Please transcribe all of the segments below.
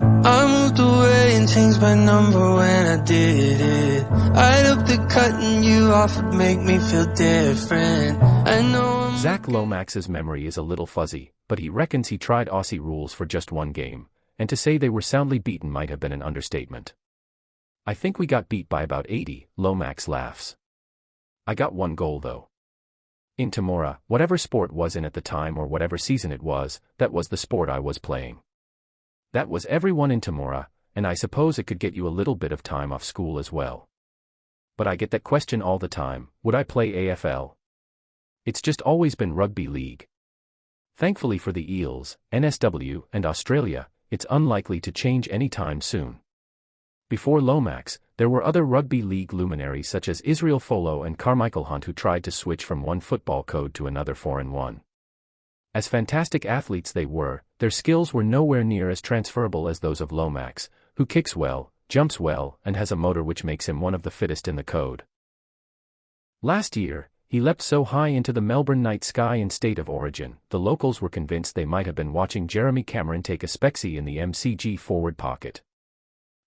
I moved away and changed my number when I did it. I'd up the cut and you offered make me feel different. I know Zac Lomax's memory is a little fuzzy, but he reckons he tried Aussie rules for just one game, and to say they were soundly beaten might have been an understatement. I think we got beat by about 80, Lomax laughs. I got one goal though. In Temora, whatever sport was in at the time or whatever season it was, that was the sport I was playing. That was everyone in Temora, and I suppose it could get you a little bit of time off school as well. But I get that question all the time, would I play AFL? It's just always been rugby league. Thankfully for the Eels, NSW, and Australia, it's unlikely to change anytime soon. Before Lomax, there were other rugby league luminaries such as Israel Folau and Carmichael Hunt who tried to switch from one football code to another 4-in-1. As fantastic athletes they were, their skills were nowhere near as transferable as those of Lomax, who kicks well, jumps well, and has a motor which makes him one of the fittest in the code. Last year, he leapt so high into the Melbourne night sky in State of Origin, the locals were convinced they might have been watching Jeremy Cameron take a spexy in the MCG forward pocket.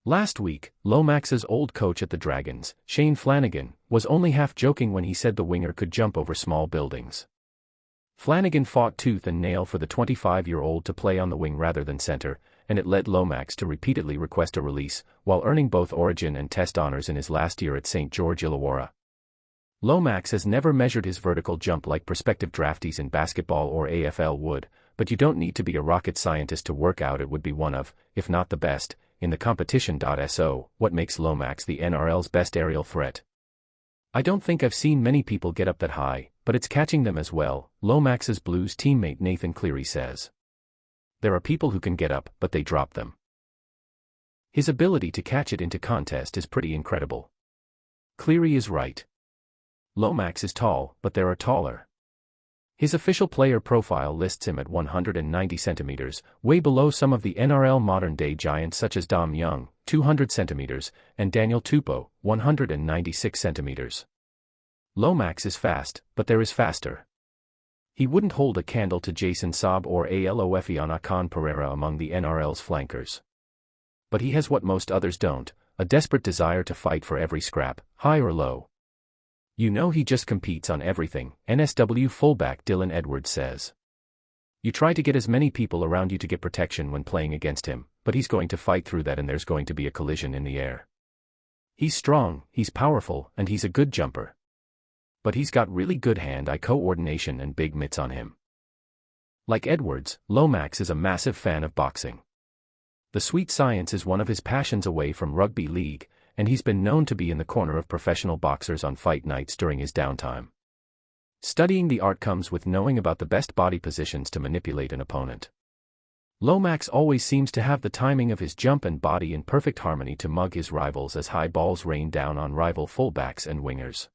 Last week, Lomax's old coach at the Dragons, Shane Flanagan, was only half joking when he said the winger could jump over small buildings. Flanagan fought tooth and nail for the 25-year-old to play on the wing rather than center, and it led Lomax to repeatedly request a release, while earning both Origin and Test honours in his last year at St George Illawarra. Lomax has never measured his vertical jump like prospective draftees in basketball or AFL would, but you don't need to be a rocket scientist to work out it would be one of, if not the best, in the competition. So, what makes Lomax the NRL's best aerial threat? I don't think I've seen many people get up that high, but it's catching them as well, Lomax's Blues teammate Nathan Cleary says. There are people who can get up, but they drop them. His ability to catch it into contest is pretty incredible. Cleary is right. Lomax is tall, but there are taller. His official player profile lists him at 190 centimeters, way below some of the NRL modern-day giants such as Dom Young, 200 centimeters, and Daniel Tupou, 196 centimeters. Lomax is fast, but there is faster. He wouldn't hold a candle to Jason Saab or Alofeana Khan Pereira among the NRL's flankers. But he has what most others don't, a desperate desire to fight for every scrap, high or low. You know he just competes on everything, NSW fullback Dylan Edwards says. You try to get as many people around you to get protection when playing against him, but he's going to fight through that and there's going to be a collision in the air. He's strong, he's powerful, and he's a good jumper. But he's got really good hand-eye coordination and big mitts on him. Like Edwards, Lomax is a massive fan of boxing. The sweet science is one of his passions away from rugby league, and he's been known to be in the corner of professional boxers on fight nights during his downtime. Studying the art comes with knowing about the best body positions to manipulate an opponent. Lomax always seems to have the timing of his jump and body in perfect harmony to mug his rivals as high balls rain down on rival fullbacks and wingers.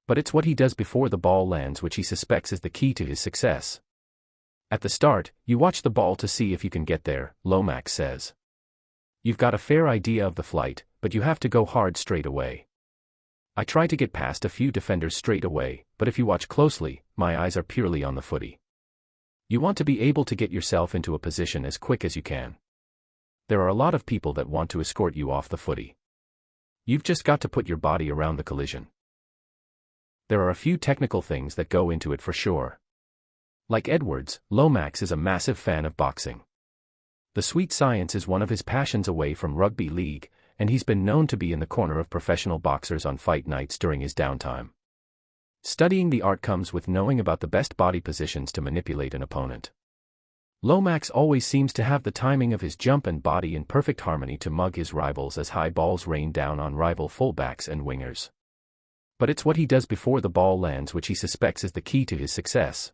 But it's what he does before the ball lands which he suspects is the key to his success. At the start, you watch the ball to see if you can get there, Lomax says. You've got a fair idea of the flight, but you have to go hard straight away. I try to get past a few defenders straight away, but if you watch closely, my eyes are purely on the footy. You want to be able to get yourself into a position as quick as you can. There are a lot of people that want to escort you off the footy. You've just got to put your body around the collision. There are a few technical things that go into it for sure. Like Edwards, Lomax is a massive fan of boxing. The sweet science is one of his passions away from rugby league, and he's been known to be in the corner of professional boxers on fight nights during his downtime. Studying the art comes with knowing about the best body positions to manipulate an opponent. Lomax always seems to have the timing of his jump and body in perfect harmony to mug his rivals as high balls rain down on rival fullbacks and wingers. But it's what he does before the ball lands which he suspects is the key to his success.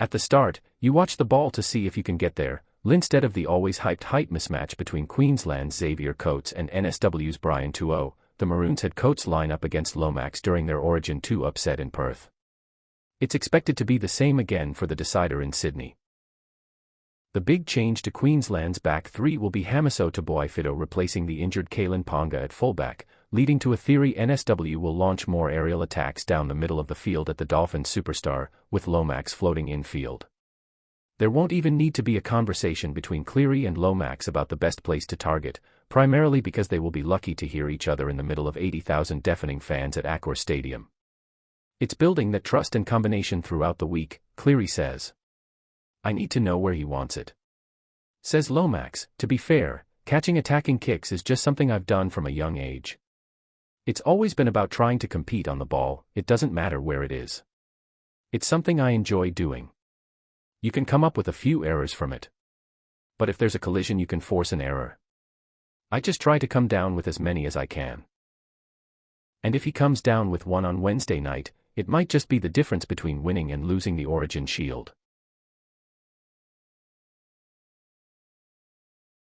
At the start, you watch the ball to see if you can get there, instead of the always hyped height mismatch between Queensland's Xavier Coates and NSW's Brian Tuo. The Maroons had Coates line up against Lomax during their Origin 2 upset in Perth. It's expected to be the same again for the decider in Sydney. The big change to Queensland's back three will be Hamiso Tabuai-Fidow replacing the injured Kalyn Ponga at fullback, leading to a theory NSW will launch more aerial attacks down the middle of the field at the Dolphins superstar, with Lomax floating infield. There won't even need to be a conversation between Cleary and Lomax about the best place to target, primarily because they will be lucky to hear each other in the middle of 80,000 deafening fans at Accor Stadium. It's building that trust and combination throughout the week, Cleary says. I need to know where he wants it. Says Lomax, to be fair, catching attacking kicks is just something I've done from a young age. It's always been about trying to compete on the ball, it doesn't matter where it is. It's something I enjoy doing. You can come up with a few errors from it. But if there's a collision you can force an error. I just try to come down with as many as I can. And if he comes down with one on Wednesday night, it might just be the difference between winning and losing the Origin Shield.